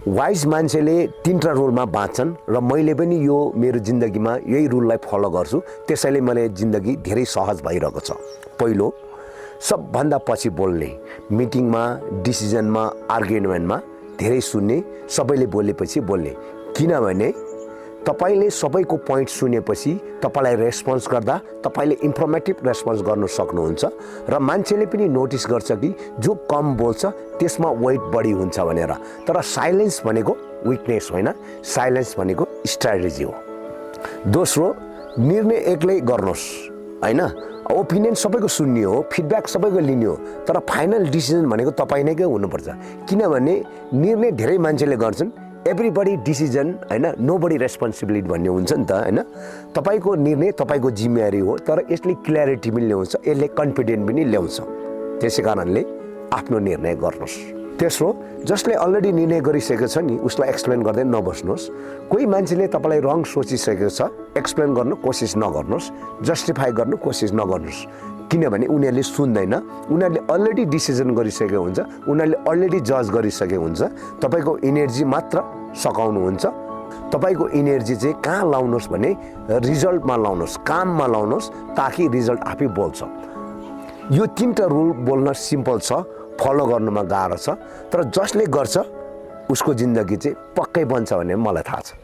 Wise मान्छेले तीनटा रुलमा बाँच्छन् र मैले पनि यो मेरो जिन्दगीमा यही रुललाई फलो गर्छु। त्यसैले मलाई जिन्दगी धेरै सहज भइरहेको छ। पहिलो, सबभन्दा पछि बोल्ने, मिटिङमा, डिसिजनमा, आर्गुमेन्टमा धेरै सुन्ने, सबैले बोलेपछि बोल्ने। किनभने तपाईले सबैको पोइन्ट सुनेपछि तपाईलाई रेस्पोन्स गर्दा तपाईले इन्फर्मेटिभ रेस्पोन्स गर्न सक्नुहुन्छ र मान्छेले पनि नोटिस गर्छ कि जो कम बोल्छ त्यसमा वेट बढी हुन्छ भनेर। तर साइलेन्स भनेको विकनेस होइन, साइलेन्स भनेको स्ट्र्याटेजी हो। दोस्रो, निर्णय एक्लै गर्नुहोस् होइन। ओपिनियन सबैको सुन्ने हो, फिडब्याक सबैको लिने हो, तर फाइनल डिसिजन भनेको तपाईँ नै हुनुपर्छ। किनभने निर्णय धेरै मान्छेले गर्छन्, एभ्रीबडी डिसिजन होइन, नोबडी रेस्पोन्सिबिलिटी भन्ने हुन्छ नि त होइन। तपाईँको निर्णय तपाईँको जिम्मेवारी हो, तर यसले क्ल्यारिटी पनि ल्याउँछ, यसले कन्फिडेन्ट पनि ल्याउँछ। त्यसै कारणले आफ्नो निर्णय गर्नुहोस्। तेस्रो, जसले अलरेडी निर्णय गरिसकेको छ नि उसलाई एक्सप्लेन गर्दै नबस्नुहोस्। कोही मान्छेले तपाईँलाई रङ सोचिसकेको छ, एक्सप्लेन गर्न कोसिस नगर्नुहोस्, जस्टिफाई गर्नु कोसिस नगर्नुहोस्। किनभने उनीहरूले सुन्दैन, उनीहरूले अलरेडी डिसिजन गरिसकेको हुन्छ, उनीहरूले अलरेडी जज गरिसकेको हुन्छ। तपाईँको इनर्जी मात्र सकाउनुहुन्छ। तपाईँको इनर्जी चाहिँ कहाँ लाउनुहोस् भने रिजल्टमा लाउनुहोस्, काममा लाउनुहोस्, ताकि रिजल्ट आफै बोल्छ। यो तीनटा रुल बोल्न सिम्पल छ, फलो गर्नुमा गाह्रो छ, तर जसले गर्छ उसको जिन्दगी चाहिँ पक्कै बन्छ भन्ने मलाई थाहा छ।